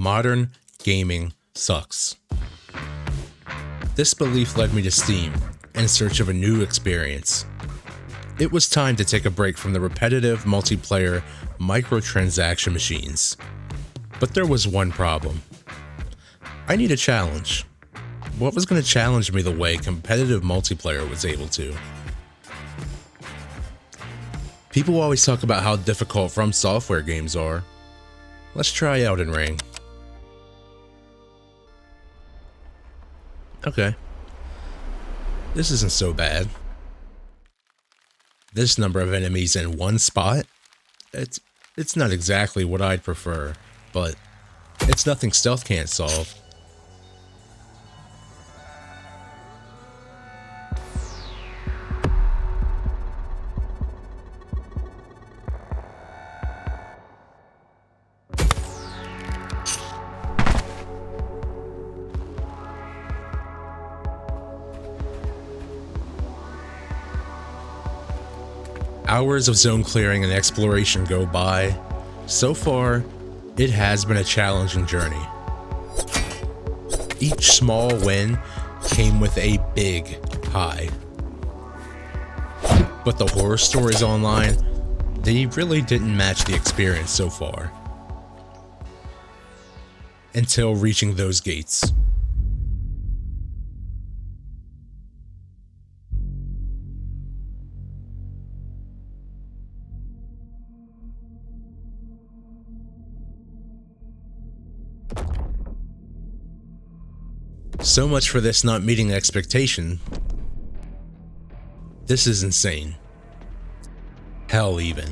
Modern gaming sucks. This belief led me to Steam in search of a new experience. It was time to take a break from the repetitive multiplayer microtransaction machines. But there was one problem. I need a challenge. What was going to challenge me the way competitive multiplayer was able to? People always talk about how difficult From Software games are. Let's try Elden Ring. Okay. This isn't so bad. This number of enemies in one spot? It's not exactly what I'd prefer, but it's nothing stealth can't solve. Hours of zone clearing and exploration go by. So far, it has been a challenging journey. Each small win came with a big high. But the horror stories online, they really didn't match the experience so far. Until reaching those gates. So much for this not meeting expectation. This is insane. Hell even.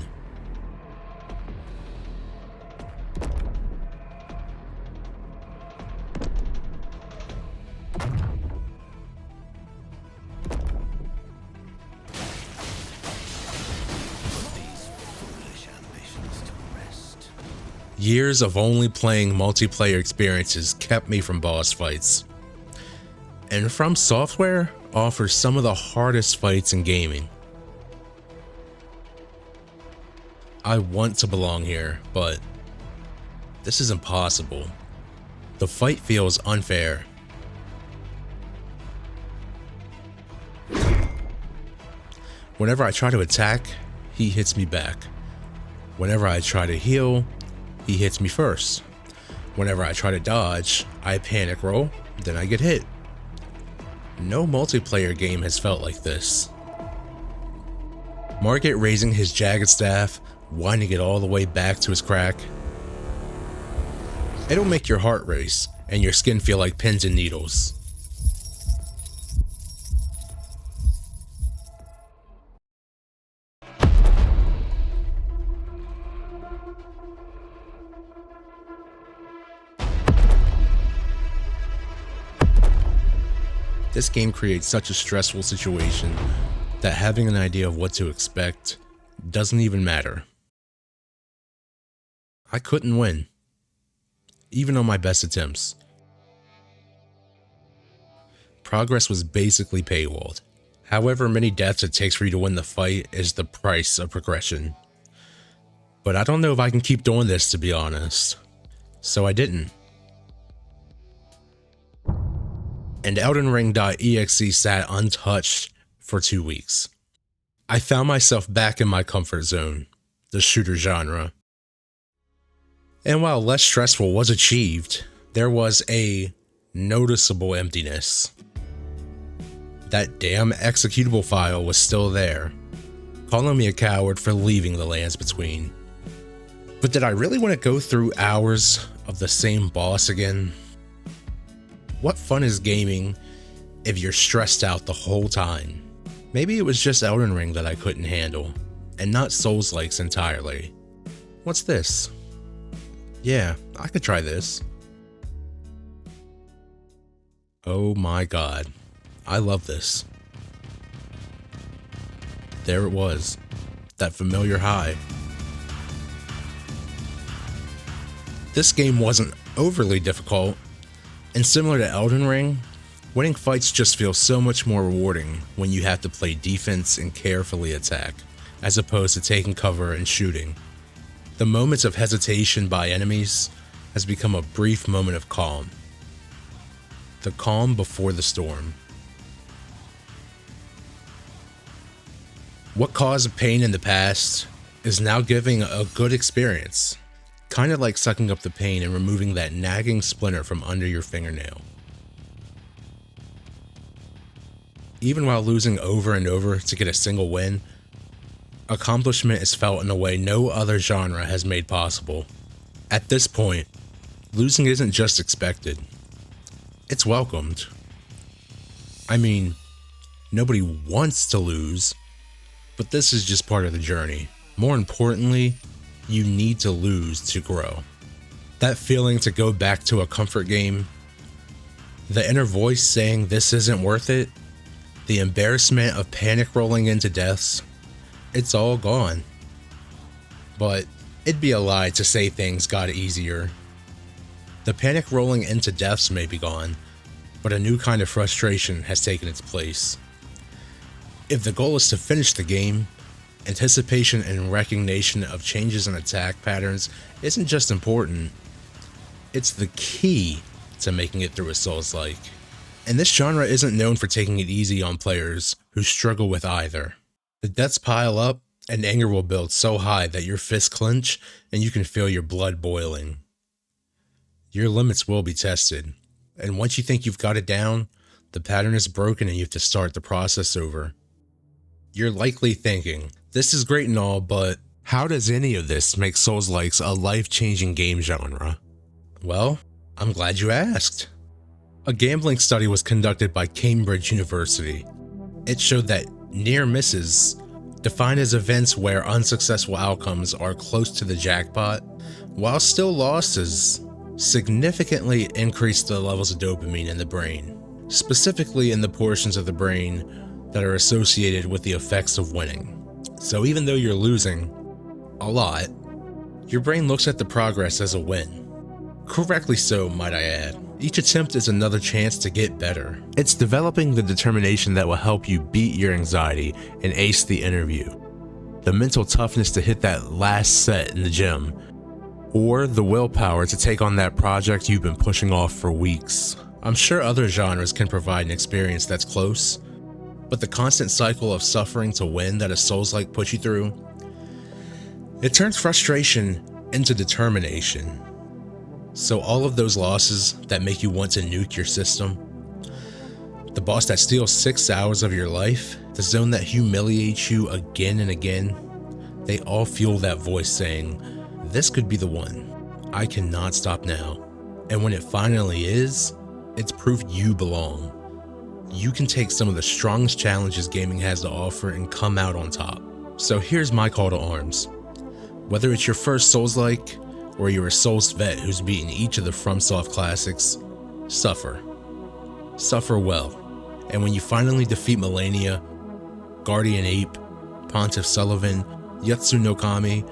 Years of only playing multiplayer experiences kept me from boss fights. And From Software offers some of the hardest fights in gaming. I want to belong here, but this is impossible. The fight feels unfair. Whenever I try to attack, he hits me back. Whenever I try to heal, he hits me first. Whenever I try to dodge, I panic roll, then I get hit. No multiplayer game has felt like this. Margit raising his jagged staff, winding it all the way back to his crack. It'll make your heart race and your skin feel like pins and needles. This game creates such a stressful situation that having an idea of what to expect doesn't even matter. I couldn't win, even on my best attempts. Progress was basically paywalled. However many deaths it takes for you to win the fight is the price of progression. But I don't know if I can keep doing this, to be honest. So I didn't. And EldenRing.exe sat untouched for 2 weeks. I found myself back in my comfort zone, the shooter genre. And while less stressful was achieved, there was a noticeable emptiness. That damn executable file was still there, calling me a coward for leaving the Lands Between. But did I really want to go through hours of the same boss again? What fun is gaming if you're stressed out the whole time? Maybe it was just Elden Ring that I couldn't handle, and not Soulslikes entirely. What's this? Yeah, I could try this. Oh my god, I love this. There it was, that familiar high. This game wasn't overly difficult, and similar to Elden Ring, winning fights just feel so much more rewarding when you have to play defense and carefully attack, as opposed to taking cover and shooting. The moments of hesitation by enemies has become a brief moment of calm. The calm before the storm. What caused pain in the past is now giving a good experience. Kind of like sucking up the pain and removing that nagging splinter from under your fingernail. Even while losing over and over to get a single win, accomplishment is felt in a way no other genre has made possible. At this point, losing isn't just expected, it's welcomed. I mean, nobody wants to lose, but this is just part of the journey. More importantly, you need to lose to grow. That feeling to go back to a comfort game, the inner voice saying this isn't worth it, the embarrassment of panic rolling into deaths, it's all gone. But it'd be a lie to say things got easier. The panic rolling into deaths may be gone, but a new kind of frustration has taken its place. If the goal is to finish the game, anticipation and recognition of changes in attack patterns isn't just important, it's the key to making it through a Souls-like. And this genre isn't known for taking it easy on players who struggle with either. The deaths pile up, and anger will build so high that your fists clench and you can feel your blood boiling. Your limits will be tested, and once you think you've got it down, the pattern is broken and you have to start the process over. You're likely thinking, this is great and all, but how does any of this make Soulslikes a life-changing game genre? Well, I'm glad you asked. A gambling study was conducted by Cambridge University. It showed that near misses, defined as events where unsuccessful outcomes are close to the jackpot, while still losses, significantly increased the levels of dopamine in the brain, specifically in the portions of the brain that are associated with the effects of winning. So even though you're losing a lot, your brain looks at the progress as a win. Correctly so, might I add. Each attempt is another chance to get better. It's developing the determination that will help you beat your anxiety and ace the interview. The mental toughness to hit that last set in the gym, or the willpower to take on that project you've been pushing off for weeks. I'm sure other genres can provide an experience that's close, but the constant cycle of suffering to win that a Souls-like puts you through, it turns frustration into determination. So all of those losses that make you want to nuke your system, the boss that steals 6 hours of your life, the zone that humiliates you again and again, they all fuel that voice saying, this could be the one. I cannot stop now. And when it finally is, it's proof you belong. You can take some of the strongest challenges gaming has to offer and come out on top. So here's my call to arms. Whether it's your first Souls-like, or you're a Souls vet who's beaten each of the FromSoft classics, suffer. Suffer well. And when you finally defeat Melania, Guardian Ape, Pontiff Sullivan, Yatsu no Kami,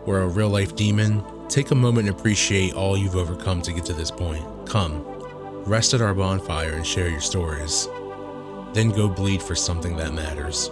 or a real-life demon, take a moment and appreciate all you've overcome to get to this point. Come, rest at our bonfire and share your stories. Then go bleed for something that matters.